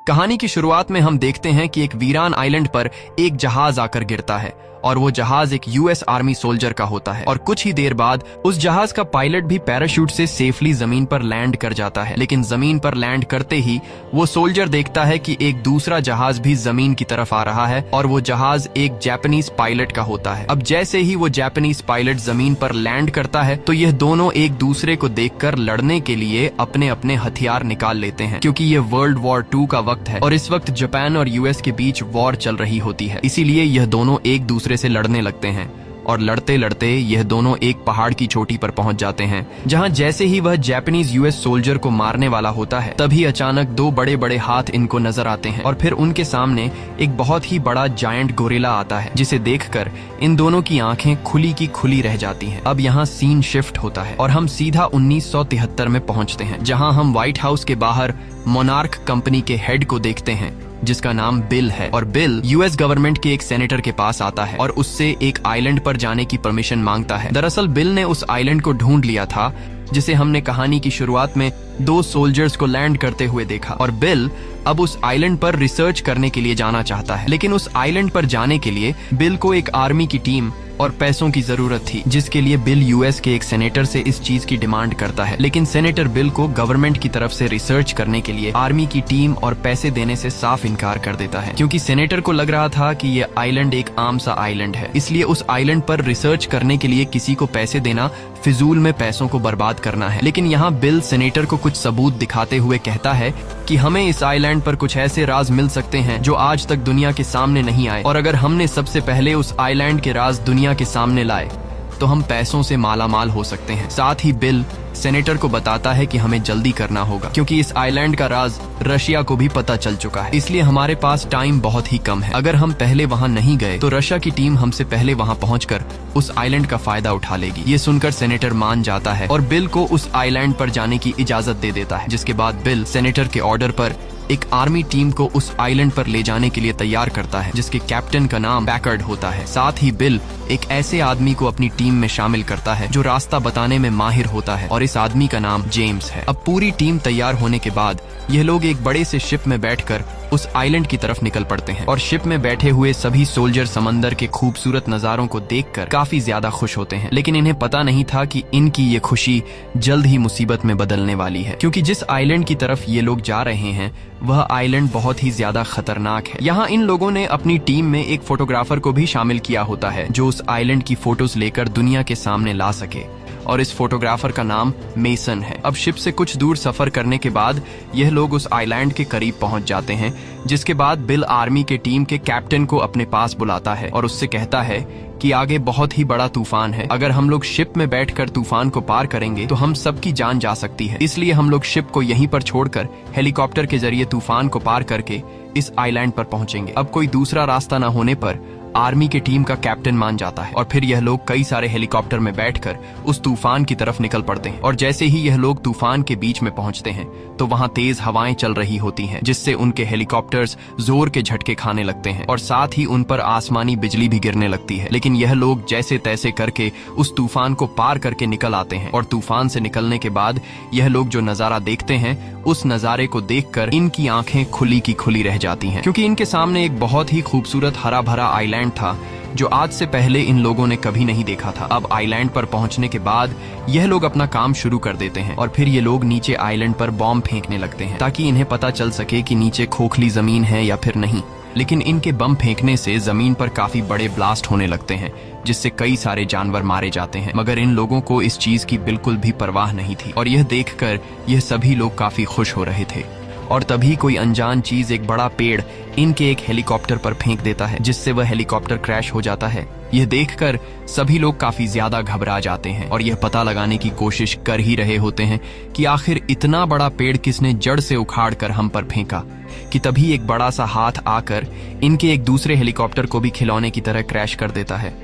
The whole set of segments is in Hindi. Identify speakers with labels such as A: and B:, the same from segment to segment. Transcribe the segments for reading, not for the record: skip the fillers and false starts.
A: कहानी की शुरुआत में हम देखते हैं कि एक वीरान आइलैंड पर एक जहाज आकर गिरता है और वो जहाज एक यूएस आर्मी सोल्जर का होता है और कुछ ही देर बाद उस जहाज का पायलट भी पैराशूट से सेफली जमीन पर लैंड कर जाता है। लेकिन जमीन पर लैंड करते ही वो सोल्जर देखता है कि एक दूसरा जहाज भी जमीन की तरफ आ रहा है और वो जहाज एक जापानीज पायलट का होता है। अब जैसे ही वो जापानीज पायलट जमीन पर लैंड करता है तो यह दोनों एक दूसरे को देखकर लड़ने के लिए अपने अपने हथियार निकाल लेते हैं, क्योंकि ये वर्ल्ड वॉर 2 का वक्त है और इस वक्त जापान और यूएस के बीच वॉर चल रही होती है। इसीलिए यह दोनों एक दूसरे से लड़ने लगते हैं और लड़ते लड़ते यह दोनों एक पहाड़ की चोटी पर पहुंच जाते हैं, जहां जैसे ही वह जापानीज यूएस सोल्जर को मारने वाला होता है तभी अचानक 2 बड़े बड़े हाथ इनको नजर आते हैं और फिर उनके सामने एक बहुत ही बड़ा जायंट गोरिल्ला आता है, जिसे देखकर इन दोनों की आंखें खुली की खुली रह जाती हैं। अब यहाँ सीन शिफ्ट होता है और हम सीधा 1973 में पहुंचते हैं, जहां हम व्हाइट हाउस के बाहर मोनार्क कंपनी के हेड को देखते हैं जिसका नाम बिल है। और बिल यूएस गवर्नमेंट के एक सेनेटर के पास आता है और उससे एक आइलैंड पर जाने की परमिशन मांगता है। दरअसल बिल ने उस आइलैंड को ढूंढ लिया था जिसे हमने कहानी की शुरुआत में 2 सोल्जर्स को लैंड करते हुए देखा, और बिल अब उस आइलैंड पर रिसर्च करने के लिए जाना चाहता है। लेकिन उस आइलैंड पर जाने के लिए बिल को एक आर्मी की टीम और पैसों की जरूरत थी, जिसके लिए बिल यूएस के एक सेनेटर से इस चीज की डिमांड करता है। लेकिन सेनेटर बिल को गवर्नमेंट की तरफ से रिसर्च करने के लिए आर्मी की टीम और पैसे देने से साफ इनकार कर देता है, क्योंकि सेनेटर को लग रहा था कि ये आइलैंड एक आम सा आइलैंड है, इसलिए उस आइलैंड पर रिसर्च करने के लिए किसी को पैसे देना फिजूल में पैसों को बर्बाद करना है। लेकिन यहाँ बिल सेनेटर को कुछ सबूत दिखाते हुए कहता है कि हमें इस आइलैंड पर कुछ ऐसे राज मिल सकते हैं जो आज तक दुनिया के सामने नहीं आए, और अगर हमने सबसे पहले उस आइलैंड के राज दुनिया के सामने लाए तो हम पैसों से मालामाल हो सकते हैं। साथ ही बिल सेनेटर को बताता है कि हमें जल्दी करना होगा, क्योंकि इस आइलैंड का राज रशिया को भी पता चल चुका है, इसलिए हमारे पास टाइम बहुत ही कम है। अगर हम पहले वहां नहीं गए तो रशिया की टीम हमसे पहले वहां पहुंचकर उस आइलैंड का फायदा उठा लेगी। ये सुनकर सेनेटर मान जाता है और बिल को उस आइलैंड पर जाने की इजाजत दे देता है, जिसके बाद बिल सेनेटर के ऑर्डर पर एक आर्मी टीम को उस आइलैंड पर ले जाने के लिए तैयार करता है, जिसके कैप्टन का नाम पैकर्ड होता है। साथ ही बिल एक ऐसे आदमी को अपनी टीम में शामिल करता है जो रास्ता बताने में माहिर होता है, और इस आदमी का नाम जेम्स है। अब पूरी टीम तैयार होने के बाद यह लोग एक बड़े से शिप में बैठकर उस आइलैंड की तरफ निकल पड़ते हैं, और शिप में बैठे हुए सभी सोल्जर समंदर के खूबसूरत नजारों को देखकर काफी ज्यादा खुश होते हैं। लेकिन इन्हें पता नहीं था कि इनकी ये खुशी जल्द ही मुसीबत में बदलने वाली है, क्योंकि जिस आइलैंड की तरफ ये लोग जा रहे हैं वह आइलैंड बहुत ही ज्यादा खतरनाक है। यहाँ इन लोगों ने अपनी टीम में एक फोटोग्राफर को भी शामिल किया होता है जो उस आइलैंड की फोटोज लेकर दुनिया के सामने ला सके, और इस फोटोग्राफर का नाम मेसन है। अब शिप से कुछ दूर सफर करने के बाद यह लोग उस आइलैंड के करीब पहुंच जाते हैं, जिसके बाद बिल आर्मी के टीम के कैप्टन को अपने पास बुलाता है और उससे कहता है कि आगे बहुत ही बड़ा तूफान है। अगर हम लोग शिप में बैठकर तूफान को पार करेंगे तो हम सबकी जान जा सकती है, इसलिए हम लोग शिप को यहीं पर छोड़कर हेलीकॉप्टर के जरिए तूफान को पार करके इस आइलैंड पर पहुंचेंगे। अब कोई दूसरा रास्ता न होने पर आर्मी की टीम का कैप्टन मान जाता है और फिर यह लोग कई सारे हेलीकॉप्टर में बैठकर उस तूफान की तरफ निकल पड़ते हैं। और जैसे ही यह लोग तूफान के बीच में पहुंचते हैं तो वहां तेज हवाएं चल रही होती हैं, जिससे उनके हेलीकॉप्टर्स जोर के झटके खाने लगते हैं और साथ ही उन पर आसमानी बिजली भी गिरने लगती है। लेकिन यह लोग जैसे तैसे करके उस तूफान को पार करके निकल आते हैं, और तूफान से निकलने के बाद यह लोग जो नजारा देखते हैं उस नजारे को देखकर इनकी आंखें खुली की खुली रह जाती हैं, क्योंकि इनके सामने एक बहुत ही खूबसूरत हरा भरा आइलैंड था जो आज से पहले इन लोगों ने कभी नहीं देखा था। अब आइलैंड पर पहुंचने के बाद यह लोग अपना काम शुरू कर देते हैं और फिर ये लोग नीचे आइलैंड पर बॉम्ब फेंकने लगते हैं ताकि इन्हें पता चल सके कि नीचे खोखली जमीन है या फिर नहीं। लेकिन इनके बम फेंकने से जमीन पर काफी बड़े ब्लास्ट होने लगते हैं, जिससे कई सारे जानवर मारे जाते हैं, मगर इन लोगों को इस चीज की बिल्कुल भी परवाह नहीं थी और यह देखकर यह सभी लोग काफी खुश हो रहे थे। और तभी कोई अनजान चीज एक बड़ा पेड़ इनके एक हेलीकॉप्टर पर फेंक देता है, जिससे वह हेलीकॉप्टर क्रैश हो जाता है। यह देखकर सभी लोग काफी ज्यादा घबरा जाते हैं और यह पता लगाने की कोशिश कर ही रहे होते हैं कि आखिर इतना बड़ा पेड़ किसने जड़ से उखाड़ कर हम पर फेंका, कि तभी एक बड़ा सा हाथ आकर इनके एक दूसरे हेलीकॉप्टर को भी खिलौने की तरह क्रैश कर देता है।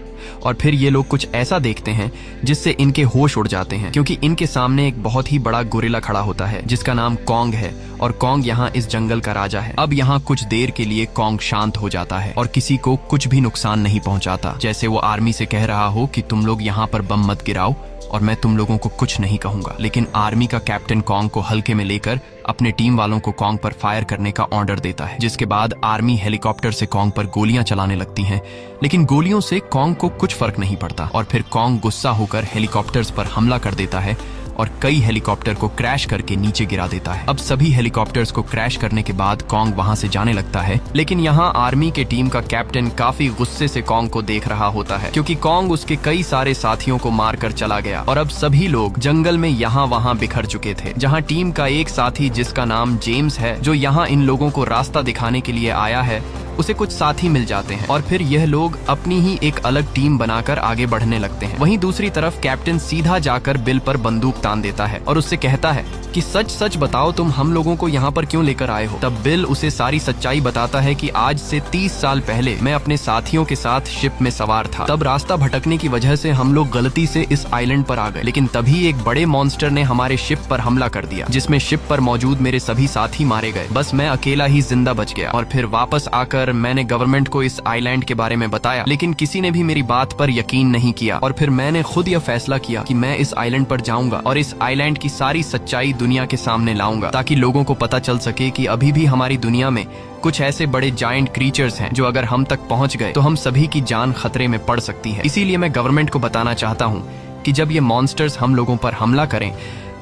A: और फिर ये लोग कुछ ऐसा देखते हैं जिससे इनके होश उड़ जाते हैं, क्योंकि इनके सामने एक बहुत ही बड़ा गोरिल्ला खड़ा होता है जिसका नाम कॉन्ग है, और कॉन्ग यहाँ इस जंगल का राजा है। अब यहाँ कुछ देर के लिए कॉन्ग शांत हो जाता है और किसी को कुछ भी नुकसान नहीं पहुंचाता, जैसे वो आर्मी से कह रहा हो कि तुम लोग यहाँ पर बम मत गिराओ और मैं तुम लोगों को कुछ नहीं कहूंगा। लेकिन आर्मी का कैप्टन कॉन्ग को हल्के में लेकर अपने टीम वालों को कॉन्ग पर फायर करने का ऑर्डर देता है, जिसके बाद आर्मी हेलीकॉप्टर से कॉन्ग पर गोलियां चलाने लगती हैं। लेकिन गोलियों से कॉन्ग को कुछ फर्क नहीं पड़ता और फिर कॉन्ग गुस्सा होकर हेलीकॉप्टर्स पर हमला कर देता है और कई हेलीकॉप्टर को क्रैश करके नीचे गिरा देता है। अब सभी हेलीकॉप्टर्स को क्रैश करने के बाद कॉन्ग वहां से जाने लगता है, लेकिन यहाँ आर्मी के टीम का कैप्टन काफी गुस्से से कॉन्ग को देख रहा होता है, क्योंकि कॉन्ग उसके कई सारे साथियों को मारकर चला गया और अब सभी लोग जंगल में यहाँ वहाँ बिखर चुके थे। जहाँ टीम का एक साथी जिसका नाम जेम्स है, जो यहाँ इन लोगों को रास्ता दिखाने के लिए आया है, उसे कुछ साथी मिल जाते हैं और फिर यह लोग अपनी ही एक अलग टीम बनाकर आगे बढ़ने लगते हैं। वहीं दूसरी तरफ कैप्टन सीधा जाकर बिल पर बंदूक तान देता है और उससे कहता है कि सच सच बताओ, तुम हम लोगों को यहाँ पर क्यों लेकर आए हो। तब बिल उसे सारी सच्चाई बताता है कि आज से 30 साल पहले मैं अपने साथियों के साथ शिप में सवार था। तब रास्ता भटकने की वजह से हम लोग गलती से इस आइलैंड पर आ गए, लेकिन तभी एक बड़े मॉन्स्टर ने हमारे शिप पर हमला कर दिया, जिसमें शिप पर मौजूद मेरे सभी साथी मारे गए। बस मैं अकेला ही जिंदा बच गया और फिर वापस आकर मैंने गवर्नमेंट को इस आइलैंड के बारे में बताया, लेकिन किसी ने भी मेरी बात पर यकीन नहीं किया। और फिर मैंने खुद यह फैसला किया कि मैं इस आइलैंड पर जाऊंगा और इस आइलैंड की सारी सच्चाई दुनिया के सामने लाऊंगा, ताकि लोगों को पता चल सके कि अभी भी हमारी दुनिया में कुछ ऐसे बड़े जायंट क्रीचर्स हैं जो अगर हम तक पहुंच गए तो हम सभी की जान खतरे में पड़ सकती है। इसीलिए मैं गवर्नमेंट को बताना चाहता हूं कि जब ये मॉन्स्टर्स हम लोगों पर हमला करें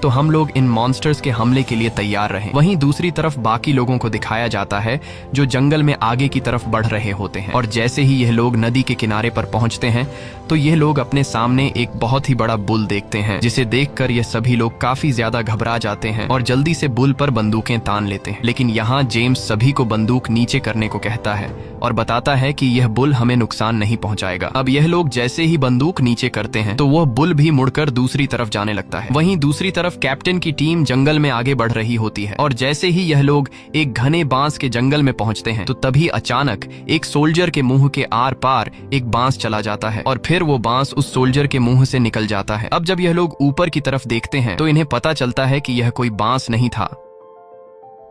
A: तो हम लोग इन मॉन्स्टर्स के हमले के लिए तैयार रहें। वहीं दूसरी तरफ बाकी लोगों को दिखाया जाता है जो जंगल में आगे की तरफ बढ़ रहे होते हैं और जैसे ही यह लोग नदी के किनारे पर पहुंचते हैं तो यह लोग अपने सामने एक बहुत ही बड़ा बुल देखते हैं, जिसे देखकर यह सभी लोग काफी ज्यादा घबरा जाते हैं और जल्दी से बुल पर बंदूकें तान लेते हैं। लेकिन यहाँ जेम्स सभी को बंदूक नीचे करने को कहता है और बताता है कि यह बुल हमें नुकसान नहीं पहुंचाएगा। अब यह लोग जैसे ही बंदूक नीचे करते हैं तो वह बुल भी मुड़कर दूसरी तरफ जाने लगता है। वहीं दूसरी तरफ कैप्टन की टीम जंगल में आगे बढ़ रही होती है और जैसे ही यह लोग एक घने बांस के जंगल में पहुंचते हैं तो तभी अचानक एक सोल्जर के मुंह के आर पार एक बांस चला जाता है और फिर वो बांस उस सोल्जर के मुंह से निकल जाता है। अब जब यह लोग ऊपर की तरफ देखते हैं तो इन्हें पता चलता है कि यह कोई बांस नहीं था,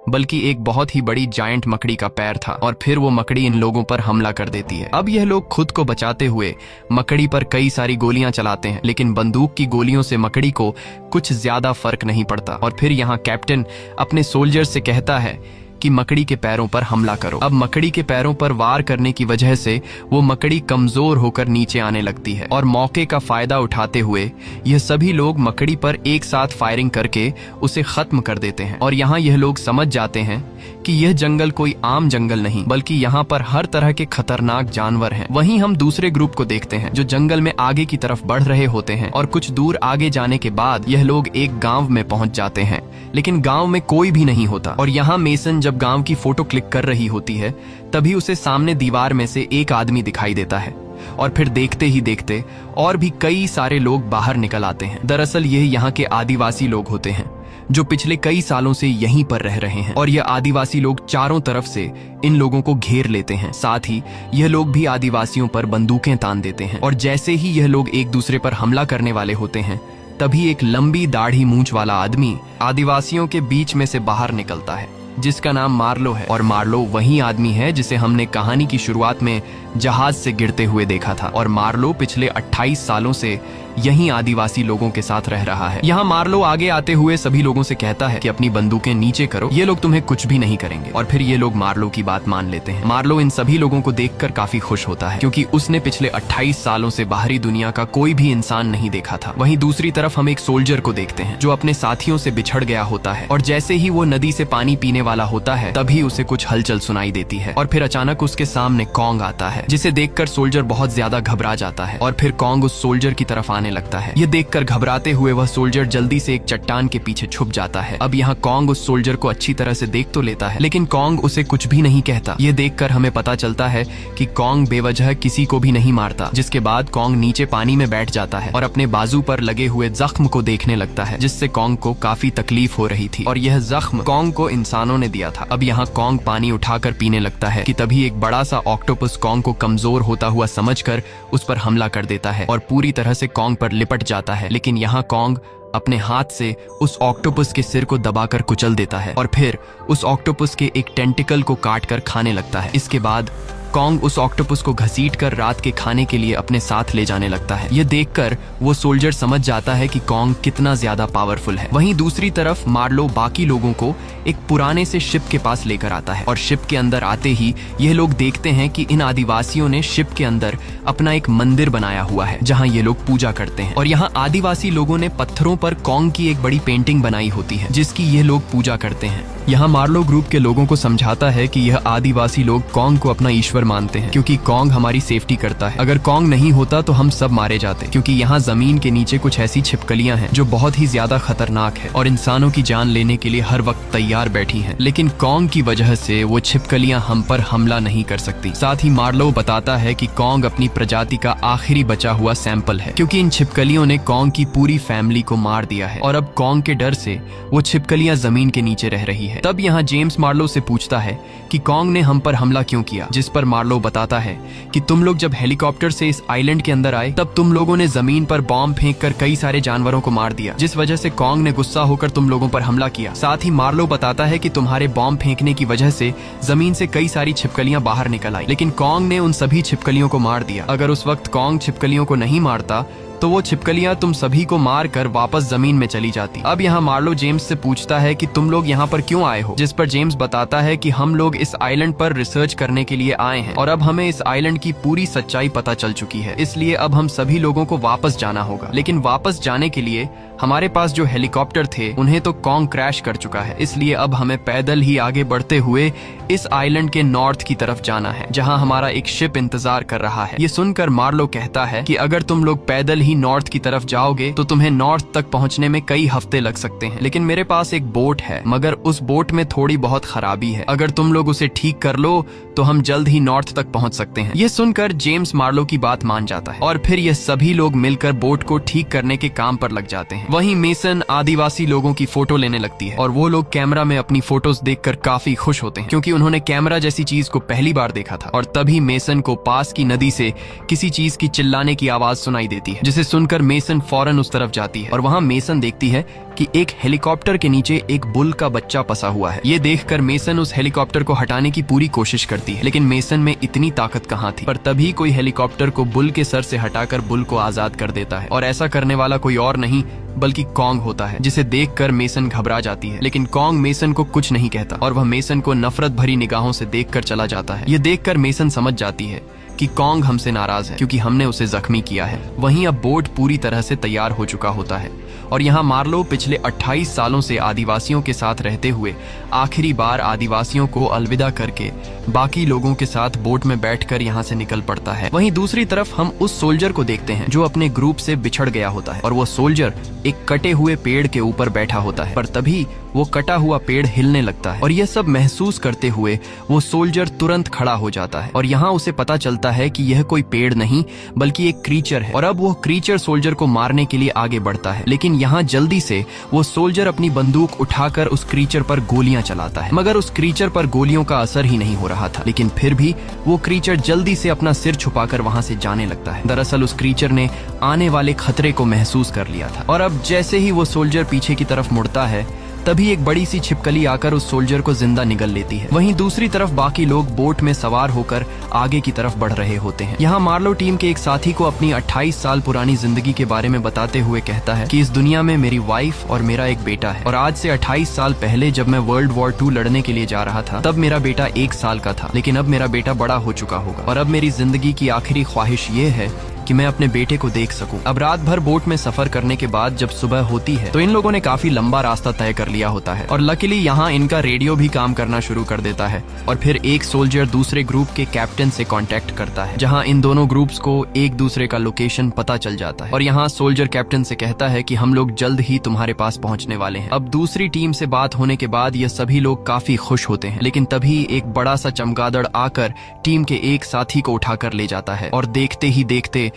A: बल्कि एक बहुत ही बड़ी जायंट मकड़ी का पैर था और फिर वो मकड़ी इन लोगों पर हमला कर देती है। अब यह लोग खुद को बचाते हुए मकड़ी पर कई सारी गोलियां चलाते हैं, लेकिन बंदूक की गोलियों से मकड़ी को कुछ ज्यादा फर्क नहीं पड़ता और फिर यहाँ कैप्टन अपने सोल्जर से कहता है कि मकड़ी के पैरों पर हमला करो। अब मकड़ी के पैरों पर वार करने की वजह से वो मकड़ी कमजोर होकर नीचे आने लगती है और मौके का फायदा उठाते हुए यह सभी लोग मकड़ी पर एक साथ फायरिंग करके उसे खत्म कर देते हैं। और यहाँ यह लोग समझ जाते हैं कि यह जंगल कोई आम जंगल नहीं, बल्कि यहाँ पर हर तरह के खतरनाक जानवर हैं। वहीं हम दूसरे ग्रुप को देखते हैं जो जंगल में आगे की तरफ बढ़ रहे होते हैं और कुछ दूर आगे जाने के बाद यह लोग एक गांव में पहुंच जाते हैं, लेकिन गांव में कोई भी नहीं होता। और यहाँ मेसन जब गांव की फोटो क्लिक कर रही होती है तभी उसे सामने दीवार में से एक आदमी दिखाई देता है और फिर देखते ही देखते और भी कई सारे लोग बाहर निकल आते हैं। दरअसल ये यहाँ के आदिवासी लोग होते हैं जो पिछले कई सालों से यहीं पर रह रहे हैं और यह आदिवासी लोग चारों तरफ से इन लोगों को घेर लेते हैं। साथ ही यह लोग भी आदिवासियों पर बंदूकें तान देते हैं और जैसे ही यह लोग एक दूसरे पर हमला करने वाले होते हैं तभी एक लंबी दाढ़ी मूंछ वाला आदमी आदिवासियों के बीच में से बाहर निकलता है, जिसका नाम मार्लो है। और मार्लो वही आदमी है जिसे हमने कहानी की शुरुआत में जहाज से गिरते हुए देखा था और मार्लो पिछले 28 सालों से यहीं आदिवासी लोगों के साथ रह रहा है। यहाँ मार्लो आगे आते हुए सभी लोगों से कहता है कि अपनी बंदूकें नीचे करो, ये लोग तुम्हें कुछ भी नहीं करेंगे। और फिर ये लोग मार्लो की बात मान लेते हैं। मार्लो इन सभी लोगों को देखकर काफी खुश होता है क्योंकि उसने पिछले 28 सालों से बाहरी दुनिया का कोई भी इंसान नहीं देखा था। वहीं दूसरी तरफ हम एक सोल्जर को देखते हैं जो अपने साथियों से बिछड़ गया होता है और जैसे ही वो नदी से पानी पीने वाला होता है तभी उसे कुछ हलचल सुनाई देती है और फिर अचानक उसके सामने कॉन्ग आता है, जिसे देखकर सोल्जर बहुत ज्यादा घबरा जाता है और फिर कॉन्ग उस सोल्जर की तरफ आने लगता है। ये देखकर घबराते हुए वह सोल्जर जल्दी से एक चट्टान के पीछे छुप जाता है। अब यहाँ कॉन्ग उस सोल्जर को अच्छी तरह से देख तो लेता है, लेकिन कॉन्ग उसे कुछ भी नहीं कहता। ये देखकर हमें पता चलता है कि कॉन्ग बेवजह किसी को भी नहीं मारता। जिसके बाद कॉन्ग नीचे पानी में बैठ जाता है और अपने बाजू पर लगे हुए जख्म को देखने लगता है, जिससे कॉन्ग को काफी तकलीफ हो रही थी और यह जख्म कॉन्ग को इंसानों ने दिया था। अब यहाँ कॉन्ग पानी उठाकर पीने लगता है कि तभी एक बड़ा सा ऑक्टोपस कॉन्ग को कमजोर होता हुआ समझकर उस पर हमला कर देता है और पूरी तरह से कॉन्ग पर लिपट जाता है। लेकिन यहाँ कॉन्ग अपने हाथ से उस ऑक्टोपस के सिर को दबाकर कुचल देता है और फिर उस ऑक्टोपस के एक टेंटिकल को काटकर खाने लगता है। इसके बाद कॉन्ग उस ऑक्टोपस को घसीटकर रात के खाने के लिए अपने साथ ले जाने लगता है। ये देखकर वो सोल्जर समझ जाता है कि कॉन्ग कितना ज्यादा पावरफुल है। वहीं दूसरी तरफ मार्लो बाकी लोगों को एक पुराने से शिप के पास लेकर आता है और शिप के अंदर आते ही यह लोग देखते हैं कि इन आदिवासियों ने शिप के अंदर अपना एक मंदिर बनाया हुआ है जहां ये लोग पूजा करते हैं। और यहाँ आदिवासी लोगों ने पत्थरों पर कॉन्ग की एक बड़ी पेंटिंग बनाई होती है जिसकी ये लोग पूजा करते हैं। यहाँ मार्लो ग्रुप के लोगों को समझाता है कि यह आदिवासी लोग कॉन्ग को अपना ईश्वर मानते हैं क्योंकि कॉन्ग हमारी सेफ्टी करता है। अगर कॉन्ग नहीं होता तो हम सब मारे जाते क्योंकि यहाँ जमीन के नीचे कुछ ऐसी छिपकलियां हैं जो बहुत ही ज्यादा खतरनाक है और इंसानों की जान लेने के लिए हर वक्त तैयार बैठी हैं। लेकिन कॉन्ग की वजह से वो छिपकलियां हम पर हमला नहीं कर सकती। साथ ही मार्लो बताता है कि कॉन्ग अपनी प्रजाति का आखिरी बचा हुआ सैंपल है क्योंकि इन छिपकलियों ने कॉन्ग की पूरी फैमिली को मार दिया है और अब कॉन्ग के डर से वो छिपकलियां जमीन के नीचे रह रही है। तब यहाँ जेम्स मार्लो से पूछता है कि कॉन्ग ने हम पर हमला क्यों किया, जिस पर मार्लो बताता है कि तुम लोग जब हेलीकॉप्टर से इस आइलैंड के अंदर आए तब तुम लोगों ने जमीन पर बॉम्ब फेंककर कई सारे जानवरों को मार दिया, जिस वजह से कॉन्ग ने गुस्सा होकर तुम लोगों पर हमला किया। साथ ही मार्लो बताता है कि तुम्हारे बॉम्ब फेंकने की वजह से जमीन से कई सारी छिपकलियां बाहर निकल आई, लेकिन कॉन्ग ने उन सभी छिपकलियों को मार दिया। अगर उस वक्त कॉन्ग छिपकलियों को नहीं मारता तो वो छिपकलियां तुम सभी को मार कर वापस जमीन में चली जाती। अब यहाँ मार्लो जेम्स से पूछता है कि तुम लोग यहाँ पर क्यों आए हो, जिस पर जेम्स बताता है कि हम लोग इस आइलैंड पर रिसर्च करने के लिए आए हैं और अब हमें इस आइलैंड की पूरी सच्चाई पता चल चुकी है, इसलिए अब हम सभी लोगों को वापस जाना होगा। लेकिन वापस जाने के लिए हमारे पास जो हेलीकॉप्टर थे उन्हें तो कॉन्ग क्रैश कर चुका है, इसलिए अब हमें पैदल ही आगे बढ़ते हुए इस आइलैंड के नॉर्थ की तरफ जाना है जहां हमारा एक शिप इंतजार कर रहा है। ये सुनकर मार्लो कहता है कि अगर तुम लोग पैदल ही नॉर्थ की तरफ जाओगे तो तुम्हें नॉर्थ तक पहुंचने में कई हफ्ते लग सकते हैं, लेकिन मेरे पास एक बोट है मगर उस बोट में थोड़ी बहुत खराबी है, अगर तुम लोग उसे ठीक कर लो तो हम जल्द ही नॉर्थ तक पहुंच सकते हैं। ये सुनकर जेम्स मार्लो की बात मान जाता है और फिर ये सभी लोग मिलकर बोट को ठीक करने के काम पर लग जाते हैं। वहीं मेसन आदिवासी लोगों की फोटो लेने लगती है और वो लोग कैमरा में अपनी फोटोज देखकर काफी खुश होते हैं क्योंकि उन्होंने कैमरा जैसी चीज को पहली बार देखा था। और तभी मेसन को पास की नदी से किसी चीज की चिल्लाने की आवाज सुनाई देती है, जिसे सुनकर मेसन फौरन उस तरफ जाती है और वहां मेसन देखती है कि एक हेलीकॉप्टर के नीचे एक बुल का बच्चा फंसा हुआ है। ये देखकर मेसन उस हेलीकॉप्टर को हटाने की पूरी कोशिश करती है, लेकिन मेसन में इतनी ताकत कहाँ थी। पर तभी कोई हेलीकॉप्टर को बुल के सर से हटाकर बुल को आजाद कर देता है और ऐसा करने वाला कोई और नहीं बल्कि कॉन्ग होता है, जिसे देखकर मेसन घबरा जाती है। लेकिन कॉन्ग मेसन को कुछ नहीं कहता और वह मेसन को नफरत भरी निगाहों से देखकर चला जाता है। ये देखकर मेसन समझ जाती है कि कॉन्ग हमसे नाराज है क्योंकि हमने उसे जख्मी किया है। वहीं अब बोट पूरी तरह से तैयार हो चुका होता है और यहाँ मार्लो पिछले 28 सालों से आदिवासियों के साथ रहते हुए आखिरी बार आदिवासियों को अलविदा करके बाकी लोगों के साथ बोट में बैठकर यहाँ से निकल पड़ता है। वहीं दूसरी तरफ हम उस सोल्जर को देखते हैं जो अपने ग्रुप से बिछड़ गया होता है और वो सोल्जर एक कटे हुए पेड़ के ऊपर बैठा होता है। पर तभी वो कटा हुआ पेड़ हिलने लगता है और यह सब महसूस करते हुए वो सोल्जर तुरंत खड़ा हो जाता है और यहाँ उसे पता चलता है कि यह कोई पेड़ नहीं बल्कि एक क्रीचर है। और अब वो क्रीचर सोल्जर को मारने के लिए आगे बढ़ता है, लेकिन यहाँ जल्दी से वो सोल्जर अपनी बंदूक उठाकर उस क्रीचर पर गोलियां चलाता है, मगर उस क्रीचर पर गोलियों का असर ही नहीं हो रहा था। लेकिन फिर भी वो क्रीचर जल्दी से अपना सिर छुपाकर वहां से जाने लगता है। दरअसल उस क्रीचर ने आने वाले खतरे को महसूस कर लिया था और अब जैसे ही वो सोल्जर पीछे की तरफ मुड़ता है तभी एक बड़ी सी छिपकली आकर उस सोल्जर को जिंदा निगल लेती है। वहीं दूसरी तरफ बाकी लोग बोट में सवार होकर आगे की तरफ बढ़ रहे होते हैं। यहाँ मार्लो टीम के एक साथी को अपनी 28 साल पुरानी जिंदगी के बारे में बताते हुए कहता है कि इस दुनिया में मेरी वाइफ और मेरा एक बेटा है और आज से 28 साल पहले जब मैं वर्ल्ड वॉर 2 लड़ने के लिए जा रहा था तब मेरा बेटा 1 साल का था, लेकिन अब मेरा बेटा बड़ा हो चुका होगा और अब मेरी जिंदगी की आखिरी ख्वाहिश ये है कि मैं अपने बेटे को देख सकूं। अब रात भर बोट में सफर करने के बाद जब सुबह होती है तो इन लोगों ने काफी लंबा रास्ता तय कर लिया होता है और लकीली यहाँ इनका रेडियो भी काम करना शुरू कर देता है और फिर एक सोल्जर दूसरे ग्रुप के कैप्टन से कांटेक्ट करता है जहाँ इन दोनों ग्रुप्स को एक दूसरे का लोकेशन पता चल जाता है और यहाँ सोल्जर कैप्टन से कहता है कि हम लोग जल्द ही तुम्हारे पास पहुंचने वाले हैं। अब दूसरी टीम से बात होने के बाद ये सभी लोग काफी खुश होते हैं, लेकिन तभी एक बड़ा सा चमगादड़ आकर टीम के एक साथी को उठाकर ले जाता है और देखते ही देखते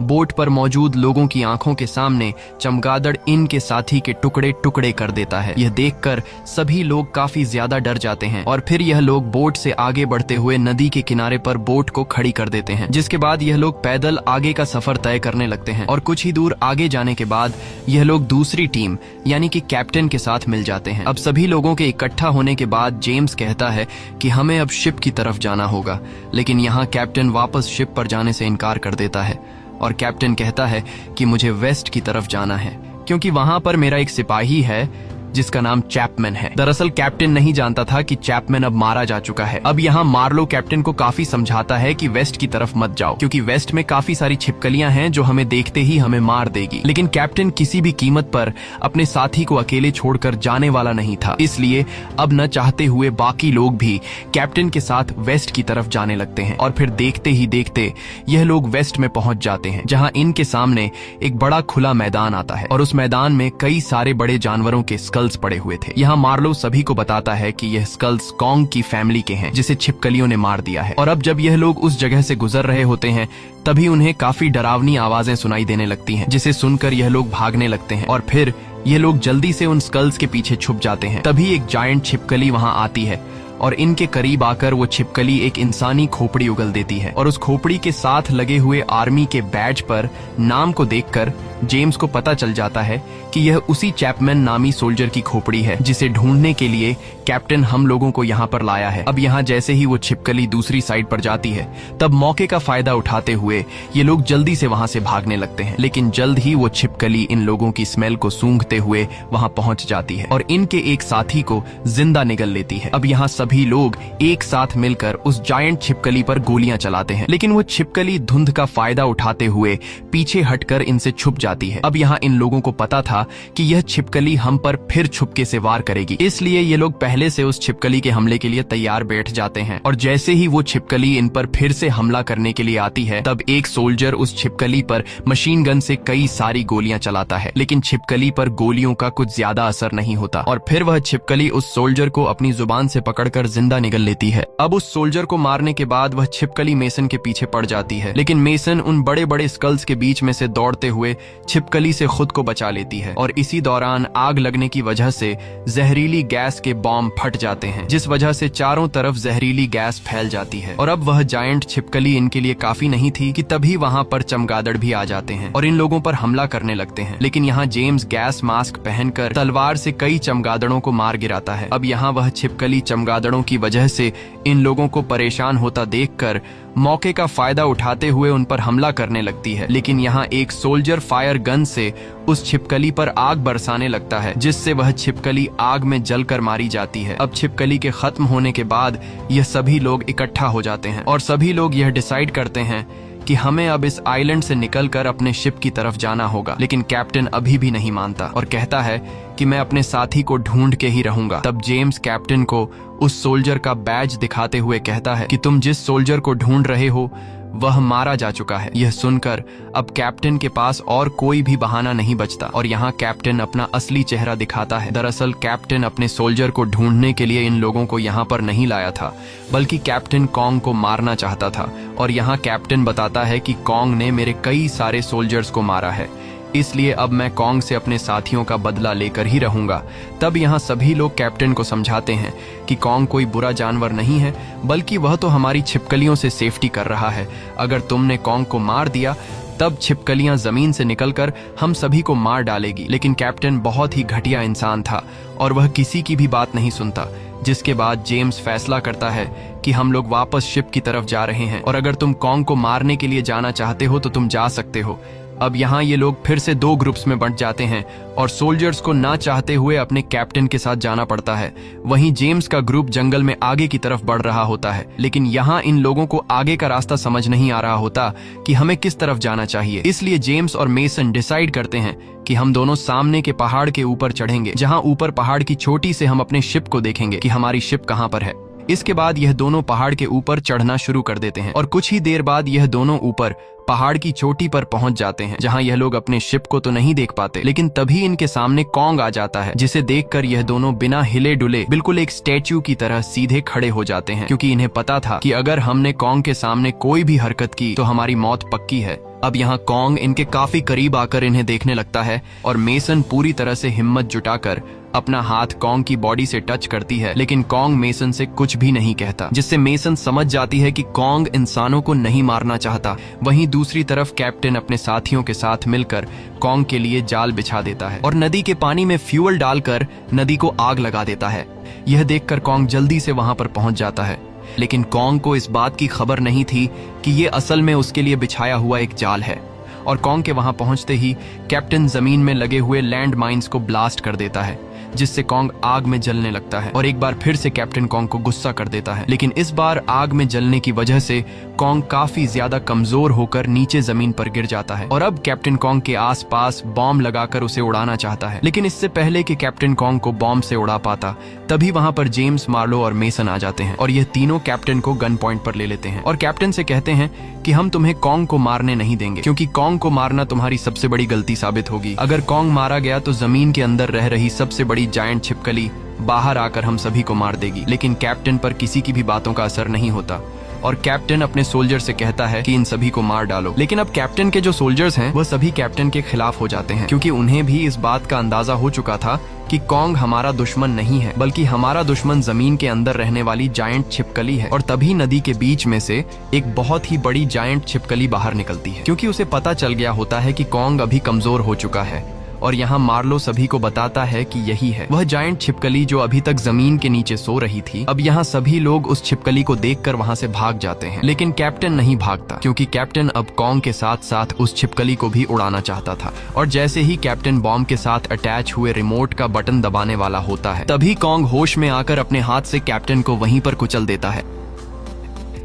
A: बोट पर मौजूद लोगों की आंखों के सामने चमगादड़ इनके साथी के टुकड़े टुकड़े कर देता है। यह देखकर सभी लोग काफी ज्यादा डर जाते हैं और फिर यह लोग बोट से आगे बढ़ते हुए नदी के किनारे पर बोट को खड़ी कर देते हैं, जिसके बाद यह लोग पैदल आगे का सफर तय करने लगते हैं। और कुछ ही दूर आगे जाने के बाद यह लोग दूसरी टीम यानी कि कैप्टन के साथ मिल जाते हैं। अब सभी लोगों के इकट्ठा होने के बाद जेम्स कहता है कि हमें अब शिप की तरफ जाना होगा, लेकिन यहाँ कैप्टन वापस शिप पर जाने से इनकार कर देता है और कैप्टन कहता है कि मुझे वेस्ट की तरफ जाना है क्योंकि वहां पर मेरा एक सिपाही है जिसका नाम चैपमैन है। दरअसल कैप्टन नहीं जानता था कि चैपमैन अब मारा जा चुका है। अब यहाँ मार्लो कैप्टन को काफी समझाता है कि वेस्ट की तरफ मत जाओ क्योंकि वेस्ट में काफी सारी छिपकलियां हैं जो हमें देखते ही हमें मार देगी। लेकिन कैप्टन किसी भी कीमत पर अपने साथी को अकेले छोड़कर जाने वाला नहीं था, इसलिए अब न चाहते हुए बाकी लोग भी कैप्टन के साथ वेस्ट की तरफ जाने लगते हैं। और फिर देखते ही देखते यह लोग वेस्ट में पहुंच जाते हैं, जहाँ इनके सामने एक बड़ा खुला मैदान आता है और उस मैदान में कई सारे बड़े जानवरों के स्कल्स पड़े हुए थे। यहाँ मार्लो सभी को बताता है कि यह स्कल्स कॉन्ग की फैमिली के हैं जिसे छिपकलियों ने मार दिया है। और अब जब यह लोग उस जगह से गुजर रहे होते हैं तभी उन्हें काफी डरावनी आवाजें सुनाई देने लगती हैं, जिसे सुनकर यह लोग भागने लगते हैं और फिर ये लोग जल्दी से उन स्कल्स के पीछे छुप जाते हैं। तभी एक जायंट छिपकली वहां आती है और इनके करीब आकर वो छिपकली एक इंसानी खोपड़ी उगल देती है और उस खोपड़ी के साथ लगे हुए आर्मी के बैज पर नाम को देखकर जेम्स को पता चल जाता है कि यह उसी चैपमैन नामी सोल्जर की खोपड़ी है जिसे ढूंढने के लिए कैप्टन हम लोगों को यहाँ पर लाया है। अब यहाँ जैसे ही वो छिपकली दूसरी साइड पर जाती है तब मौके का फायदा उठाते हुए ये लोग जल्दी से वहां से भागने लगते हैं, लेकिन जल्द ही वो छिपकली इन लोगों की स्मेल को सूंघते हुए वहां पहुंच जाती है और इनके एक साथी को जिंदा निगल लेती है। अब यहाँ सभी लोग एक साथ मिलकर उस जायंट छिपकली पर गोलियां चलाते हैं, लेकिन वो छिपकली धुंध का फायदा उठाते हुए पीछे हटकर इनसे छुप जाती है। अब यहाँ इन लोगों को पता था कि यह छिपकली हम पर फिर छुपके से वार करेगी, इसलिए ये लोग पहले से उस छिपकली के हमले के लिए तैयार बैठ जाते हैं। और जैसे ही वो छिपकली इन पर फिर से हमला करने के लिए आती है तब एक सोल्जर उस छिपकली पर मशीन गन से कई सारी गोलियां चलाता है, लेकिन छिपकली पर गोलियों का कुछ ज्यादा असर नहीं होता और फिर वह छिपकली उस सोल्जर को अपनी जुबान से पकड़कर जिंदा निगल लेती है। अब उस सोल्जर को मारने के बाद वह छिपकली मेसन के पीछे पड़ जाती है, लेकिन मेसन उन बड़े बड़े स्कल्स के बीच में से दौड़ते हुए छिपकली से खुद को बचा लेती है और इसी दौरान आग लगने की वजह से जहरीली गैस के बॉम्ब फट जाते हैं, जिस वजह से चारों तरफ जहरीली गैस फैल जाती है। और अब वह जायंट छिपकली इनके लिए काफी नहीं थी कि तभी वहां पर चमगादड़ भी आ जाते हैं और इन लोगों पर हमला करने लगते हैं, लेकिन यहाँ जेम्स गैस मास्क पहनकर तलवार से कई चमगादड़ों को मार गिराता है। अब यहाँ वह छिपकली चमगादड़ों की वजह से इन लोगों को परेशान होता देखकर मौके का फायदा उठाते हुए उन पर हमला करने लगती है, लेकिन यहाँ एक सोल्जर फायर गन से उस छिपकली पर आग बरसाने लगता है, जिससे वह छिपकली आग में जलकर मारी जाती है। अब छिपकली के खत्म होने के बाद यह सभी लोग इकट्ठा हो जाते हैं और सभी लोग यह डिसाइड करते हैं कि हमें अब इस आइलैंड से निकलकर अपने शिप की तरफ जाना होगा, लेकिन कैप्टन अभी भी नहीं मानता और कहता है कि मैं अपने साथी को ढूंढ के ही रहूंगा। तब जेम्स कैप्टन को उस सोल्जर का बैज दिखाते हुए कहता है कि तुम जिस सोल्जर को ढूंढ रहे हो वह मारा जा चुका है। यह सुनकर अब कैप्टन के पास और कोई भी बहाना नहीं बचता और यहाँ कैप्टन अपना असली चेहरा दिखाता है। दरअसल कैप्टन अपने सोल्जर को ढूंढने के लिए इन लोगों को यहाँ पर नहीं लाया था, बल्कि कैप्टन कॉन्ग को मारना चाहता था। और यहाँ कैप्टन बताता है कि कॉन्ग ने मेरे कई सारे सोल्जर्स को मारा है, इसलिए अब मैं कॉन्ग से अपने साथियों का बदला लेकर ही रहूंगा। तब यहाँ सभी लोग कैप्टन को समझाते हैं कि कॉन्ग कोई बुरा जानवर नहीं है, बल्कि वह तो हमारी छिपकलियों से सेफ्टी कर रहा है। अगर तुमने कॉन्ग को मार दिया तब छिपकलियां जमीन से निकलकर हम सभी को मार डालेगी। लेकिन कैप्टन बहुत ही घटिया इंसान था और वह किसी की भी बात नहीं सुनता, जिसके बाद जेम्स फैसला करता है कि हम लोग वापस शिप की तरफ जा रहे हैं और अगर तुम कॉन्ग को मारने के लिए जाना चाहते हो तो तुम जा सकते हो। अब यहाँ ये लोग फिर से दो ग्रुप्स में बंट जाते हैं और सोल्जर्स को ना चाहते हुए अपने कैप्टन के साथ जाना पड़ता है। वहीं जेम्स का ग्रुप जंगल में आगे की तरफ बढ़ रहा होता है, लेकिन यहाँ इन लोगों को आगे का रास्ता समझ नहीं आ रहा होता कि हमें किस तरफ जाना चाहिए। इसलिए जेम्स और मेसन डिसाइड करते हैं कि हम दोनों सामने के पहाड़ के ऊपर चढ़ेंगे, जहाँ ऊपर पहाड़ की चोटी से हम अपने शिप को देखेंगे कि हमारी शिप कहाँ पर है। इसके बाद यह दोनों पहाड़ के ऊपर चढ़ना शुरू कर देते हैं और कुछ ही देर बाद यह दोनों ऊपर पहाड़ की चोटी पर पहुंच जाते हैं, जहां यह लोग अपने शिप को तो नहीं देख पाते, लेकिन तभी इनके सामने कॉन्ग आ जाता है, जिसे देखकर यह दोनों बिना हिले डुले बिल्कुल एक स्टैच्यू की तरह सीधे खड़े हो जाते हैं, क्योंकि इन्हें पता था कि अगर हमने कॉन्ग के सामने कोई भी हरकत की तो हमारी मौत पक्की है। अब यहाँ कॉन्ग इनके काफी करीब आकर इन्हें देखने लगता है और मेसन पूरी तरह से हिम्मत जुटाकर अपना हाथ कॉन्ग की बॉडी से टच करती है, लेकिन कॉन्ग मेसन से कुछ भी नहीं कहता, जिससे मेसन समझ जाती है कि कॉन्ग इंसानों को नहीं मारना चाहता। वहीं दूसरी तरफ कैप्टन अपने साथियों के साथ मिलकर कॉन्ग के लिए जाल बिछा देता है और नदी के पानी में फ्यूल डालकर नदी को आग लगा देता है। यह देखकर कॉन्ग जल्दी से वहां पर पहुंच जाता है, लेकिन कॉन्ग को इस बात की खबर नहीं थी कि ये असल में उसके लिए बिछाया हुआ एक जाल है। और कॉन्ग के वहां पहुंचते ही कैप्टन जमीन में लगे हुए लैंड माइंस को ब्लास्ट कर देता है, जिससे कॉन्ग आग में जलने लगता है और एक बार फिर से कैप्टन कॉन्ग को गुस्सा कर देता है। लेकिन इस बार आग में जलने की वजह से कॉन्ग काफी ज्यादा कमजोर होकर नीचे जमीन पर गिर जाता है और अब कैप्टन कॉन्ग के आसपास बॉम्ब लगाकर उसे उड़ाना चाहता है। लेकिन इससे पहले कि कैप्टन कॉन्ग को बॉम्ब से उड़ा पाता, तभी वहां पर जेम्स, मार्लो और मेसन आ जाते हैं और यह तीनों कैप्टन को गन पॉइंट पर ले लेते हैं और कैप्टन से कहते हैं कि हम तुम्हें कॉन्ग को मारने नहीं देंगे, क्योंकि कॉन्ग को मारना तुम्हारी सबसे बड़ी गलती साबित होगी। अगर कॉन्ग मारा गया तो जमीन के अंदर रह रही सबसे बड़ी जायंट छिपकली बाहर आकर हम सभी को मार देगी। लेकिन कैप्टन पर किसी की भी बातों का असर नहीं होता और कैप्टन अपने सोल्जर से कहता है कि इन सभी को मार डालो। लेकिन अब कैप्टन के जो सोल्जर्स हैं वह सभी कैप्टन के खिलाफ हो जाते हैं, क्योंकि उन्हें भी इस बात का अंदाजा हो चुका था कि कॉन्ग हमारा दुश्मन नहीं है, बल्कि हमारा दुश्मन जमीन के अंदर रहने वाली जायंट छिपकली है। और तभी नदी के बीच में से एक बहुत ही बड़ी जायंट छिपकली बाहर निकलती है, क्योंकि उसे पता चल गया होता है कि कॉन्ग अभी कमजोर हो चुका है। और यहाँ मार्लो सभी को बताता है कि यही है वह जायंट छिपकली जो अभी तक जमीन के नीचे सो रही थी। अब यहाँ सभी लोग उस छिपकली को देखकर वहाँ से भाग जाते हैं, लेकिन कैप्टन नहीं भागता, क्योंकि कैप्टन अब कॉन्ग के साथ साथ उस छिपकली को भी उड़ाना चाहता था। और जैसे ही कैप्टन बॉम्ब के साथ अटैच हुए रिमोट का बटन दबाने वाला होता है, तभी कॉन्ग होश में आकर अपने हाथ से कैप्टन को वहीं पर कुचल देता है।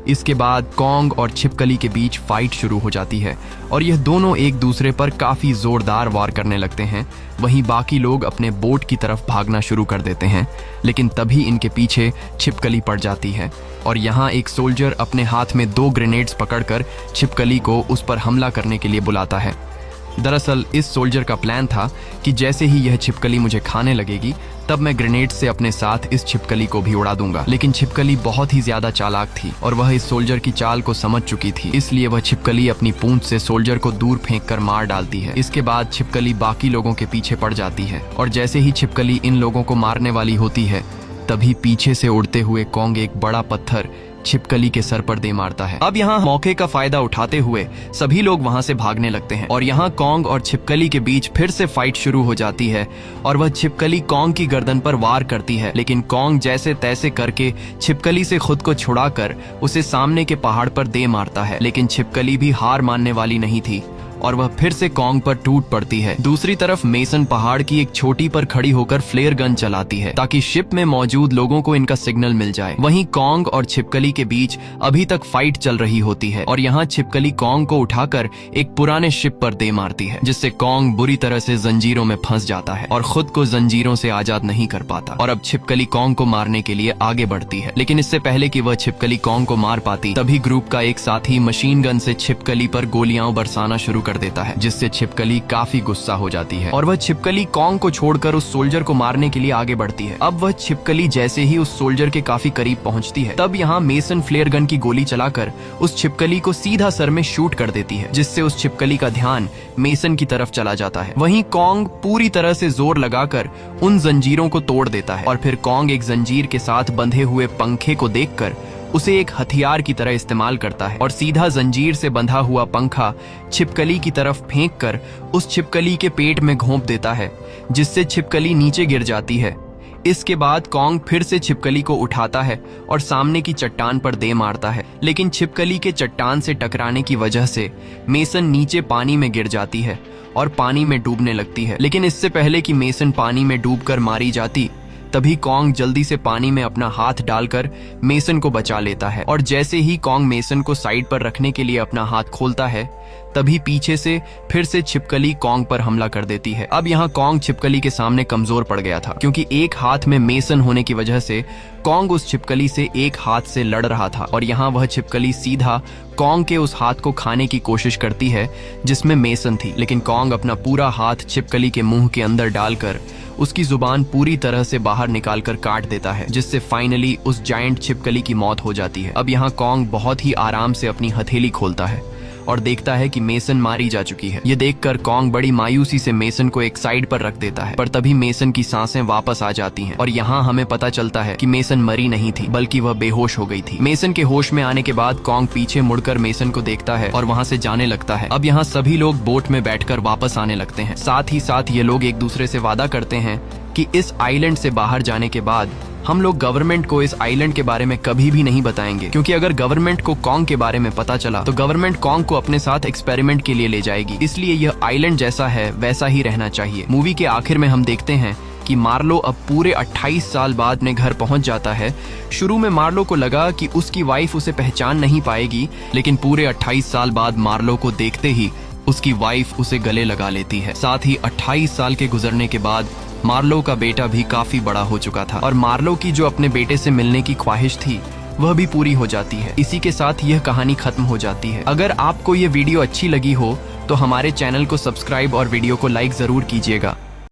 A: इसके बाद कॉन्ग और छिपकली के बीच फाइट शुरू हो जाती है और यह दोनों एक दूसरे पर काफी जोरदार वार करने लगते हैं। वहीं बाकी लोग अपने बोट की तरफ भागना शुरू कर देते हैं, लेकिन तभी इनके पीछे छिपकली पड़ जाती है और यहाँ एक सोल्जर अपने हाथ में 2 ग्रेनेड्स पकड़कर छिपकली को उस पर हमला करने के लिए बुलाता है। दरअसल इस सोल्जर का प्लान था कि जैसे ही यह छिपकली मुझे खाने लगेगी, तब मैं ग्रेनेड से अपने साथ इस छिपकली को भी उड़ा दूंगा। लेकिन छिपकली बहुत ही ज्यादा चालाक थी और वह इस सोल्जर की चाल को समझ चुकी थी, इसलिए वह छिपकली अपनी पूंछ से सोल्जर को दूर फेंककर मार डालती है। इसके बाद छिपकली बाकी लोगों के पीछे पड़ जाती है और जैसे ही छिपकली इन लोगों को मारने वाली होती है, तभी पीछे से उड़ते हुए कॉन्ग एक बड़ा पत्थर छिपकली के सर पर दे मारता है। अब यहाँ मौके का फायदा उठाते हुए सभी लोग वहाँ से भागने लगते हैं और यहाँ कॉन्ग और छिपकली के बीच फिर से फाइट शुरू हो जाती है और वह छिपकली कॉन्ग की गर्दन पर वार करती है। लेकिन कॉन्ग जैसे तैसे करके छिपकली से खुद को छुड़ाकर उसे सामने के पहाड़ पर दे मारता है। लेकिन छिपकली भी हार मानने वाली नहीं थी और वह फिर से कॉन्ग पर टूट पड़ती है। दूसरी तरफ मेसन पहाड़ की एक छोटी पर खड़ी होकर फ्लेयर गन चलाती है ताकि शिप में मौजूद लोगों को इनका सिग्नल मिल जाए। वहीं कॉन्ग और छिपकली के बीच अभी तक फाइट चल रही होती है और यहाँ छिपकली कॉन्ग को उठाकर एक पुराने शिप पर दे मारती है, जिससे कॉन्ग बुरी तरह से जंजीरों में फंस जाता है और खुद को जंजीरों से आजाद नहीं कर पाता। और अब छिपकली कॉन्ग को मारने के लिए आगे बढ़ती है, लेकिन इससे पहले कि वह छिपकली कॉन्ग को मार पाती, तभी ग्रुप का एक साथी मशीन गन से छिपकली पर गोलियां बरसाना शुरू कर देता है, जिससे छिपकली काफी गुस्सा हो जाती है और वह छिपकली कॉन्ग को छोड़कर उस सोल्जर को मारने के लिए आगे बढ़ती है। अब वह छिपकली जैसे ही उस सोल्जर के काफी करीब पहुंचती है, तब यहाँ मेसन फ्लेयर गन की गोली चलाकर उस छिपकली को सीधा सर में शूट कर देती है, जिससे उस छिपकली का ध्यान मेसन की तरफ चला जाता है। वहीं कॉन्ग पूरी तरह से जोर लगाकर उन जंजीरों को तोड़ देता है और फिर कॉन्ग एक जंजीर के साथ बंधे हुए पंखे को देखकर उसे एक हथियार की तरह इस्तेमाल करता है और सीधा जंजीर से बंधा हुआ पंखा छिपकली की तरफ फेंककर उस छिपकली के पेट में घोंप देता है, जिससे छिपकली नीचे गिर जाती है। इसके बाद कॉन्ग फिर से छिपकली को उठाता है और सामने की चट्टान पर दे मारता है, लेकिन छिपकली के चट्टान से टकराने की वजह से मेसन नीचे पानी में गिर जाती है और पानी में डूबने लगती है। लेकिन इससे पहले कि मेसन पानी में डूबकर मारी जाती, तभी कॉन्ग जल्दी से पानी में अपना हाथ डालकर मेसन को बचा लेता है और जैसे ही कॉन्ग मेसन को साइड पर रखने के लिए अपना हाथ खोलता है तभी पीछे से फिर से छिपकली कॉन्ग पर हमला कर देती है। अब यहाँ कॉन्ग छिपकली के सामने कमजोर पड़ गया था क्योंकि एक हाथ में मेसन होने की वजह से कॉन्ग उस छिपकली से एक हाथ से लड़ रहा था और यहाँ वह छिपकली सीधा कॉन्ग के उस हाथ को खाने की कोशिश करती है जिसमें मेसन थी, लेकिन कॉन्ग अपना पूरा हाथ छिपकली के मुंह के अंदर डालकर उसकी जुबान पूरी तरह से बाहर निकालकर काट देता है, जिससे फाइनली उस जायंट छिपकली की मौत हो जाती है। अब यहाँ कॉन्ग बहुत ही आराम से अपनी हथेली खोलता है और देखता है कि मेसन मारी जा चुकी है। ये देखकर कॉन्ग बड़ी मायूसी से मेसन को एक साइड पर रख देता है, पर तभी मेसन की सांसें वापस आ जाती हैं और यहाँ हमें पता चलता है कि मेसन मरी नहीं थी बल्कि वह बेहोश हो गई थी। मेसन के होश में आने के बाद कॉन्ग पीछे मुड़कर मेसन को देखता है और वहाँ से जाने लगता है। अब यहाँ सभी लोग बोट में बैठकर वापस आने लगते हैं। साथ ही साथ ये लोग एक दूसरे से वादा करते हैं कि इस आइलैंड से बाहर जाने के बाद हम लोग गवर्नमेंट को इस आइलैंड के बारे में कभी भी नहीं बताएंगे, क्योंकि अगर गवर्नमेंट को कॉन्ग के बारे में पता चला तो गवर्नमेंट कॉन्ग को अपने साथ एक्सपेरिमेंट के लिए ले जाएगी। इसलिए यह आइलैंड जैसा है वैसा ही रहना चाहिए। मूवी के आखिर में हम देखते हैं कि मार्लो अब पूरे 28 साल बाद अपने घर पहुंच जाता है। शुरू में मार्लो को लगा कि उसकी वाइफ उसे पहचान नहीं पाएगी, लेकिन पूरे 28 साल बाद मार्लो को देखते ही उसकी वाइफ उसे गले लगा लेती है। साथ ही 28 साल के गुजरने के बाद मार्लो का बेटा भी काफी बड़ा हो चुका था और मार्लो की जो अपने बेटे से मिलने की ख्वाहिश थी वह भी पूरी हो जाती है। इसी के साथ यह कहानी खत्म हो जाती है। अगर आपको यह वीडियो अच्छी लगी हो तो हमारे चैनल को सब्सक्राइब और वीडियो को लाइक जरूर कीजिएगा।